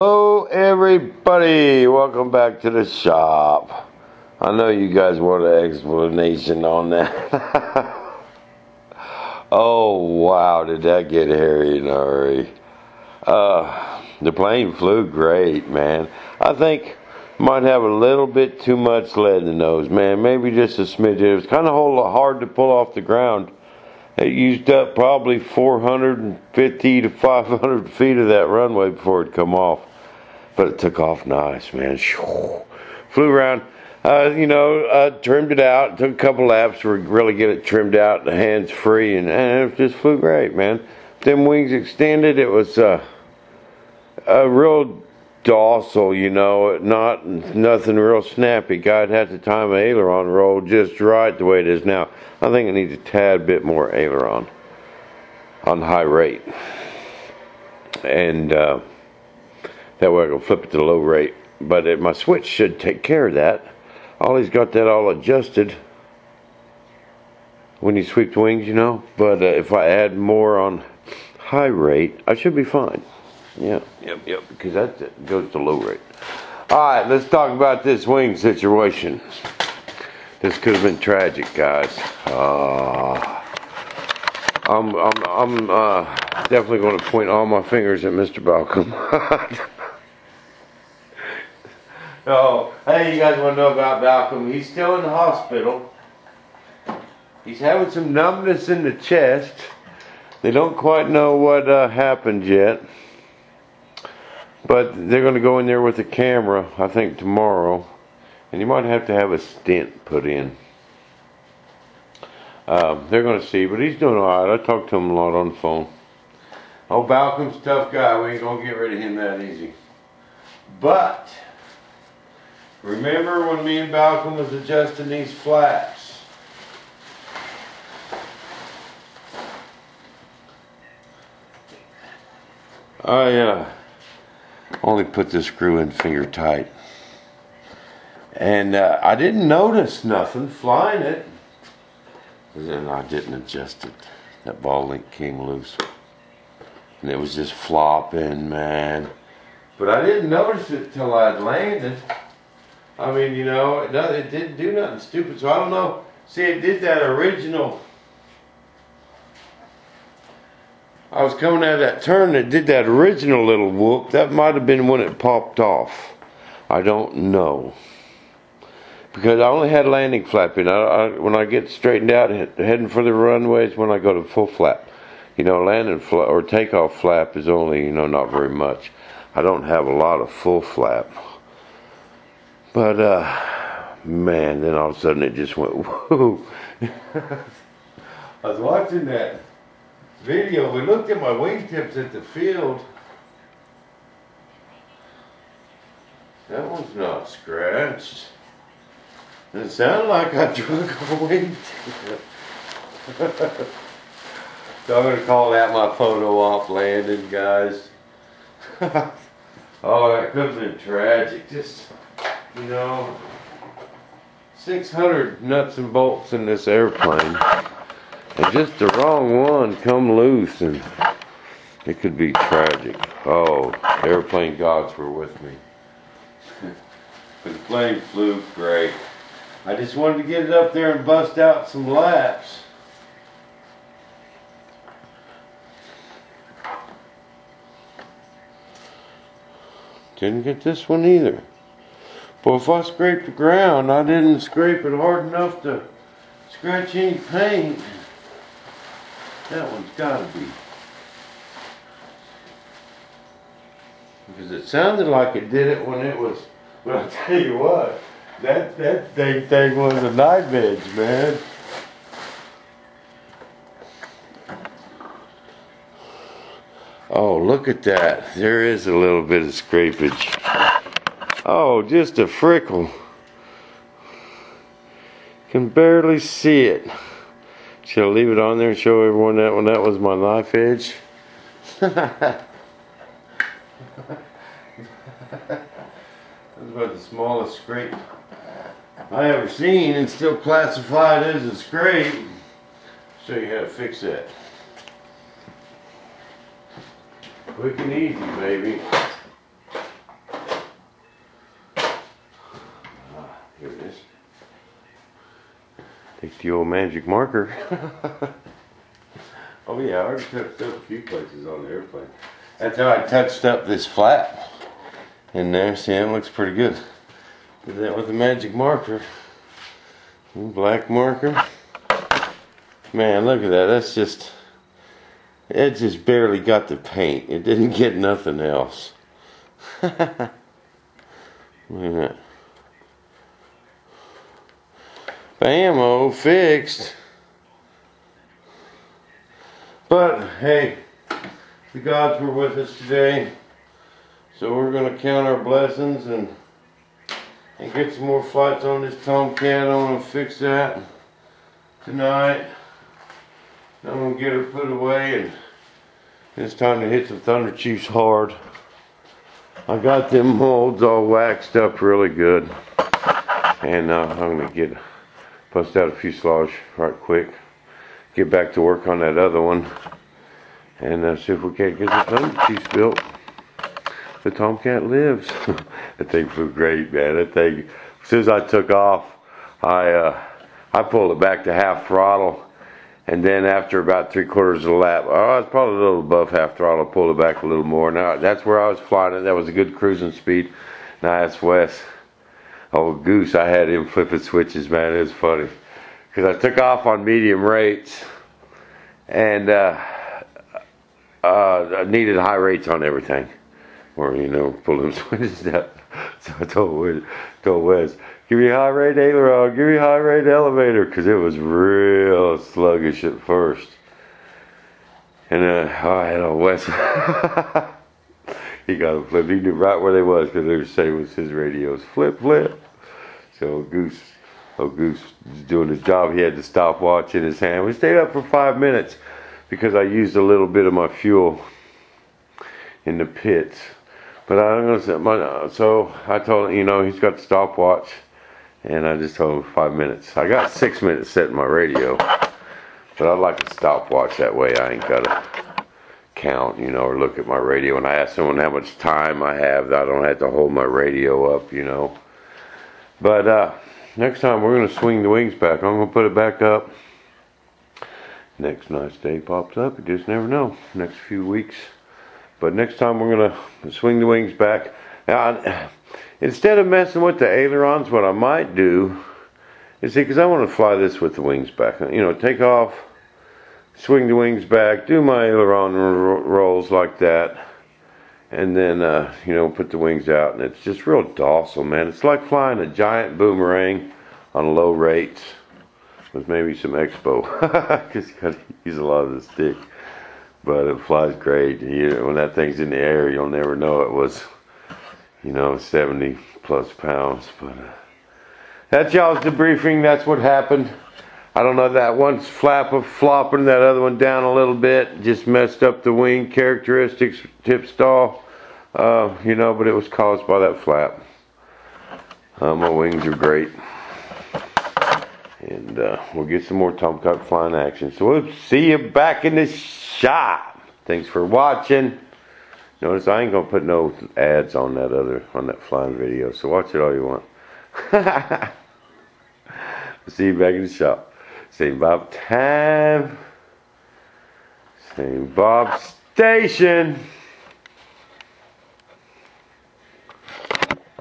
Hello everybody, welcome back to the shop. I know you guys want an explanation on that. Oh wow, did that get hairy in a hurry. The plane flew great, man. I think might have a little bit too much lead in the nose, man. Maybe just a smidge. It was kind of hard to pull off the ground. It used up probably 450 to 500 feet of that runway before it come off. But it took off nice, man. Flew around, trimmed it out. Took a couple laps to really get it trimmed out, the hands free, and it just flew great, man. Them wings extended. It was a real docile, nothing real snappy. God had the time of aileron roll just right the way it is now. I think it needs a tad bit more aileron on high rate, and that way I can flip it to low rate. But my switch should take care of that. Ollie's got that all adjusted when you sweep the wings, But if I add more on high rate, I should be fine. Yep, because that goes to low rate. Alright, let's talk about this wing situation. This could have been tragic, guys. I'm definitely going to point all my fingers at Mr. Balcom. Oh, hey, you guys want to know about Balcom? He's still in the hospital. He's having some numbness in the chest. They don't quite know what happened yet. But they're going to go in there with a camera, I think, tomorrow. And you might have to have a stent put in. They're going to see, but he's doing alright. I talked to him a lot on the phone. Oh, Balcom's a tough guy. We ain't going to get rid of him that easy. But remember when me and Balcom was adjusting these flaps? I only put the screw in finger tight. And I didn't notice nothing flying it. And then I didn't adjust it. That ball link came loose. And it was just flopping, man. But I didn't notice it till I'd landed. I mean, it didn't do nothing stupid. So I don't know. See, it did that original. I was coming out of that turn. It did that original little whoop. That might have been when it popped off. I don't know. Because I only had landing flap in. When I get straightened out, heading for the runways, when I go to full flap. Landing flap or takeoff flap is only, not very much. I don't have a lot of full flap. But, man, then all of a sudden it just went, whoo. I was watching that video. We looked at my wingtips at the field. That one's not scratched. It sounded like I took a wingtip. So I'm going to call that my photo off landing, guys. Oh, that could have been tragic. Just, 600 nuts and bolts in this airplane. And just the wrong one come loose and it could be tragic. Oh, airplane gods were with me. But the plane flew great. I just wanted to get it up there and bust out some laps. Didn't get this one either. But if I scraped the ground, I didn't scrape it hard enough to scratch any paint. That one's gotta be. Because it sounded like it did it when it was, but I'll tell you what, that thing was a knife edge, man. Oh, look at that. There is a little bit of scrapage. Oh, just a frickle. Can barely see it. Should I leave it on there and show everyone that one? That was my knife edge. That's about the smallest scrape I ever seen, and still classified as a scrape. Show you how to fix that. Quick and easy, baby. Take the old magic marker. Oh yeah, I already touched up a few places on the airplane. That's how I touched up this flap in there. See, it looks pretty good. Did that with the magic marker. Black marker. Man, look at that. That's just, it just barely got the paint. It didn't get nothing else. Look at that. Bam-o, fixed. But, hey, the gods were with us today. So we're going to count our blessings and get some more flights on this Tomcat. I'm going to fix that tonight. I'm going to get her put away, and it's time to hit the Thunder Chiefs hard. I got them molds all waxed up really good. And I'm going to bust out a fuselage right quick. Get back to work on that other one. And see if we can't get the Thunder Chiefs built. The Tomcat lives. That thing flew great, man. That thing, as soon as I took off, I pulled it back to half throttle, and then after about 3/4 of the lap, oh, it's probably a little above half throttle, I pulled it back a little more. Now that's where I was flying it. That was a good cruising speed. Now I asked Wes, oh Goose, I had him flipping switches, man. It was funny because I took off on medium rates, and I needed high rates on everything. Or, you know, pulling switches down. So I told Wes, give me a high rate aileron, give me a high rate elevator, because it was real sluggish at first. And I had on Wes. He got them flipped. He knew right where they was, because they were saying with his radios, flip, flip. So Goose was doing his job. He had the stopwatch in his hand. We stayed up for 5 minutes because I used a little bit of my fuel in the pits. But I'm gonna set so I told him, you know, he's got the stopwatch, and I just told him 5 minutes. I got 6 minutes set in my radio, but I like a stopwatch, that way I ain't gotta count, you know, or look at my radio. And I ask someone how much time I have, I don't have to hold my radio up, you know. But next time we're gonna swing the wings back. I'm gonna put it back up. Next nice day pops up, you just never know. Next few weeks. But next time we're going to swing the wings back. Now, instead of messing with the ailerons, what I might do is, see, because I want to fly this with the wings back. You know, take off, swing the wings back, do my aileron rolls like that, and then, you know, put the wings out. And it's just real docile, man. It's like flying a giant boomerang on low rates with maybe some expo. Because you got to use a lot of the stick. But it flies great. When that thing's in the air, you'll never know it was, you know, 70+ pounds. But that's y'all's debriefing. That's what happened. I don't know, that one's flap of flopping, that other one down a little bit, just messed up the wing characteristics, tip stall, you know, but it was caused by that flap. My wings are great. And we'll get some more Tomcat flying action. So we'll see you back in the shop. Thanks for watching. Notice I ain't gonna put no ads on that flying video. So watch it all you want. See you back in the shop. Same Bob time. Same Bob station.